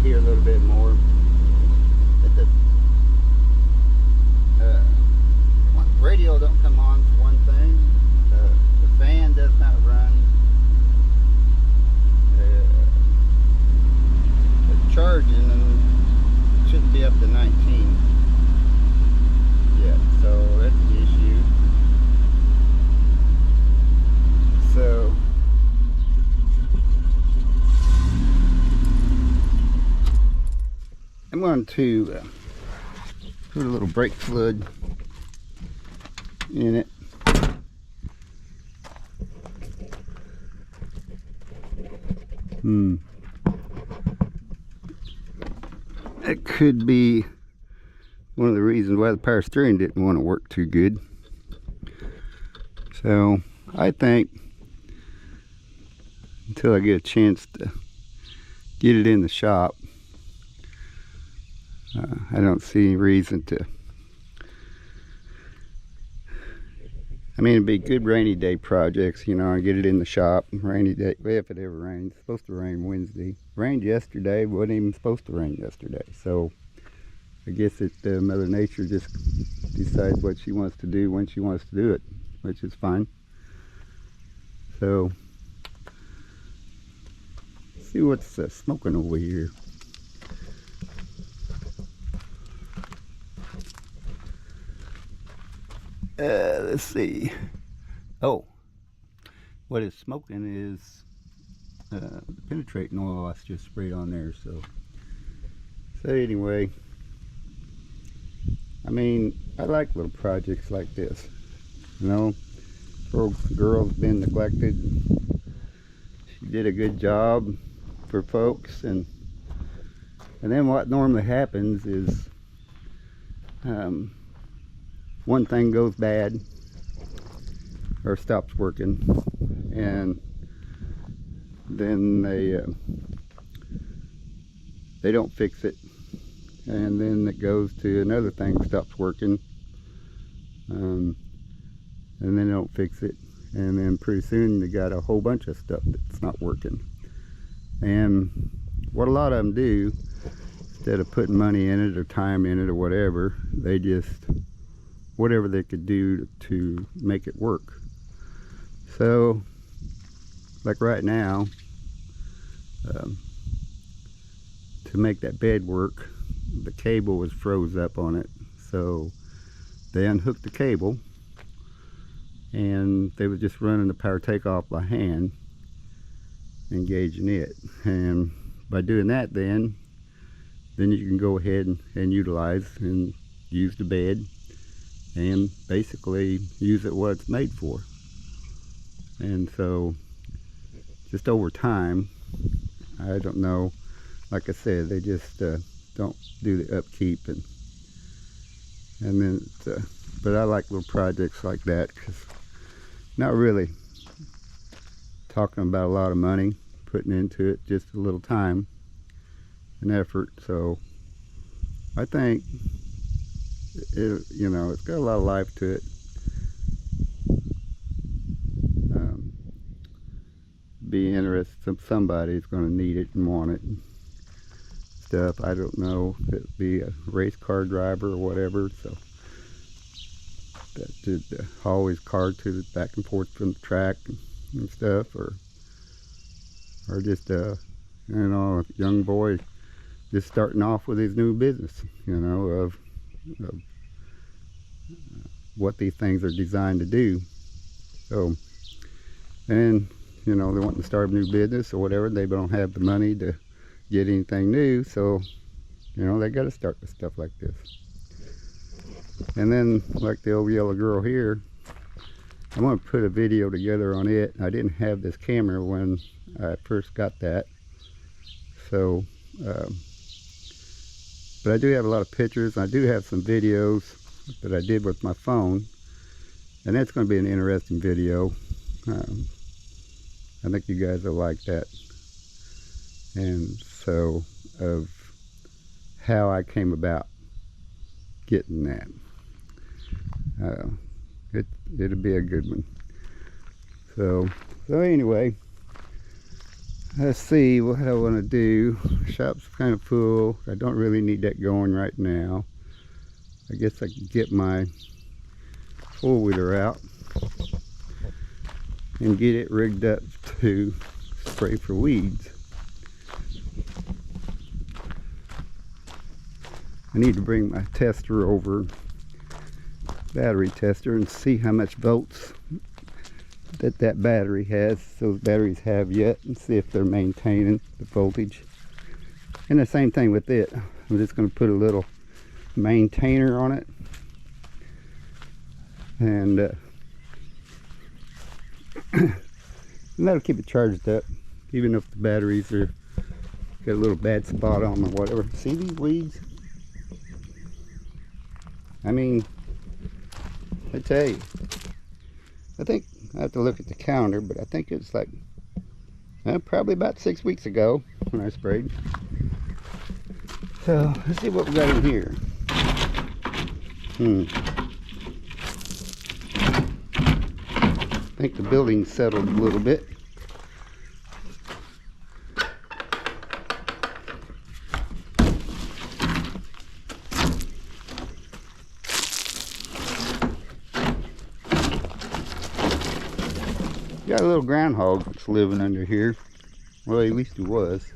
here a little bit more. But the radio don't come on for one thing. The fan does not run. The charging shouldn't be up to 19 yet, so that's the issue. So I'm going to put a little brake fluid in it. That could be one of the reasons why the power steering didn't want to work too good. So I think until I get a chance to get it in the shop, I don't see any reason to. I mean, it'd be good rainy day projects, you know, I get it in the shop, rainy day, if it ever rains. It's supposed to rain Wednesday. Rained yesterday, wasn't even supposed to rain yesterday. So I guess Mother Nature just decides what she wants to do when she wants to do it, which is fine. So, let's see what's smoking over here. Let's see. Oh, what it's smoking is the penetrating oil I just sprayed on there. So anyway, I mean, I like little projects like this. You know, girl's been neglected. She did a good job for folks, and then what normally happens is one thing goes bad or stops working, and then they don't fix it, and then it goes to another thing stops working, and then they don't fix it, and then pretty soon they got a whole bunch of stuff that's not working. And what a lot of them do, instead of putting money in it or time in it or whatever, they just whatever they could do to make it work. So like right now, to make that bed work, the cable was froze up on it, so they unhooked the cable and they were just running the power takeoff by hand, engaging it. And by doing that, then you can go ahead and utilize and use the bed and basically use it what it's made for. And so just over time, I don't know, like I said, they just don't do the upkeep, and then but I like little projects like that, because not really talking about a lot of money putting into it, just a little time and effort. So I think you know, it's got a lot of life to it. Be interested, somebody's going to need it and want it and stuff. I don't know if it'd be a race car driver or whatever, so that did haul his car to the back and forth from the track and stuff, or just you know, a young boy just starting off with his new business, you know, of what these things are designed to do. So, and you know, they want to start a new business or whatever, they don't have the money to get anything new, so you know, they got to start with stuff like this. And then like the old yellow girl here, I'm going to put a video together on it. I didn't have this camera when I first got that, so but I do have a lot of pictures. I do have some videos that I did with my phone, and that's going to be an interesting video. I think you guys will like that. And so, of how I came about getting that. It'll be a good one. So anyway, Let's see what I want to do. Shop's kind of full. I don't really need that going right now. I guess I could get my four-wheeler out and get it rigged up to spray for weeds. I need to bring my tester over, battery tester, and see how much volts that battery has, those batteries have yet, and see if they're maintaining the voltage. And the same thing with it. I'm just going to put a little maintainer on it, and that'll keep it charged up, even if the batteries are got a little bad spot on them or whatever. See these weeds? I mean, I tell you, I think I have to look at the calendar, but I think it's like probably about 6 weeks ago when I sprayed. So let's see what we got in here. I think the building settled a little bit. Got a little groundhog that's living under here. Well, at least he was.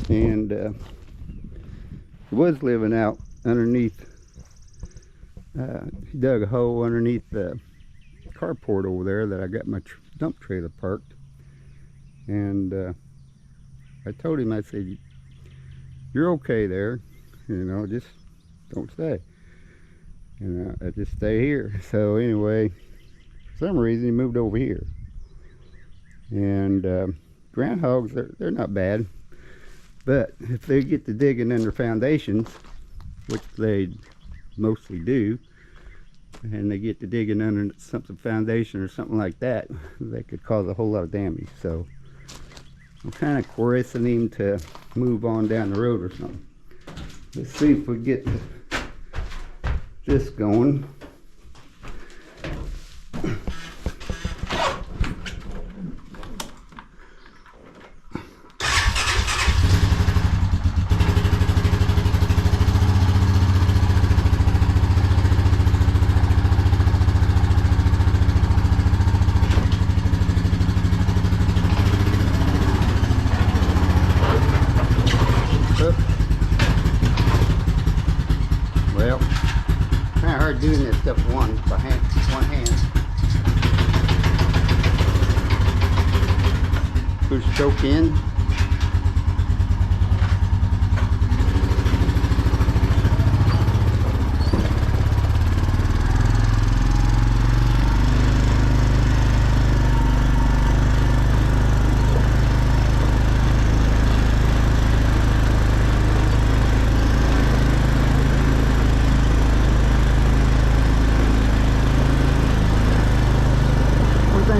And he was living out underneath. He dug a hole underneath the carport over there that I got my dump trailer parked. And I told him, I said, "You're okay there, you know, just don't stay." And I just stay here. So anyway, for some reason he moved over here. And groundhogs, they're not bad, but if they get to digging under foundations, which they mostly do, and they get to digging under something foundation or something like that, they could cause a whole lot of damage. So I'm kind of coercing him to move on down the road or something. Let's see if we get this going. Well, kind of hard doing this stuff one hand. Push choke in.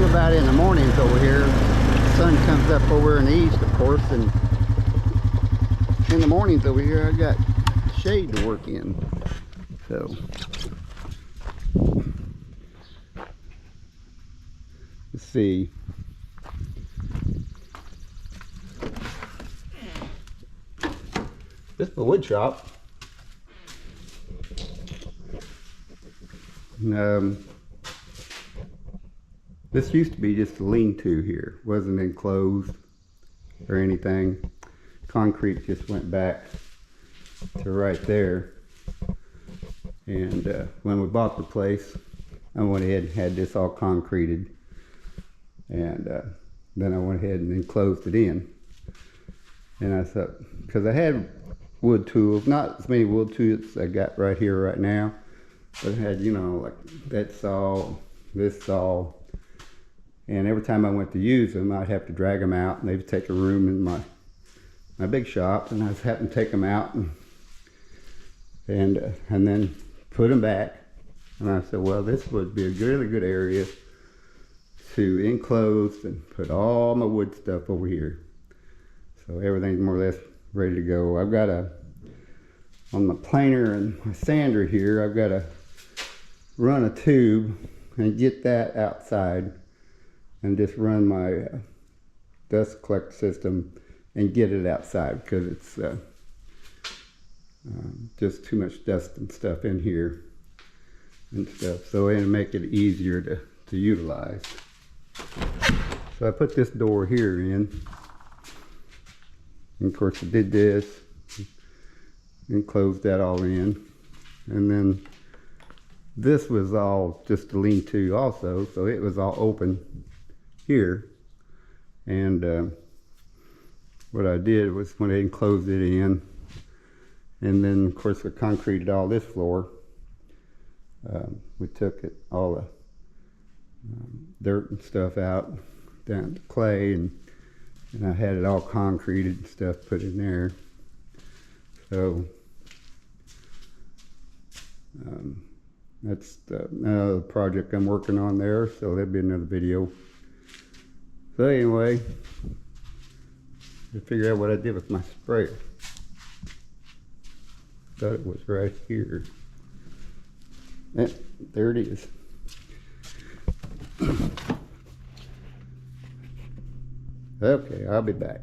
About in the mornings over here, the sun comes up over in the east, of course, and in the mornings over here I got shade to work in. So let's see. This is the wood shop. This used to be just a lean-to here. It wasn't enclosed or anything. Concrete just went back to right there. And when we bought the place, I went ahead and had this all concreted. And then I went ahead and enclosed it in. And I thought, because I had wood tools, not as many wood tools as I got right here right now, but I had, you know, like that saw, this saw. And every time I went to use them, I'd have to drag them out, and they'd take a room in my big shop, and I was having to take them out and then put them back. And I said, well, this would be a really good area to enclose and put all my wood stuff over here. So everything's more or less ready to go. I've got on my planer and my sander here, I've got to run a tube and get that outside, and just run my dust collect system and get it outside, because it's just too much dust and stuff in here and stuff. So it'll make it easier to utilize. So I put this door here in, and of course I did this and closed that all in, and then this was all just a lean-to also, so it was all open here. And what I did was went ahead and closed it in, and then of course we concreted all this floor. We took all the dirt and stuff out down to clay, and I had it all concreted and stuff put in there. So that's another project I'm working on there, so there'll be another video. So anyway, to figure out what I did with my sprayer. Thought it was right here. There it is. Okay, I'll be back.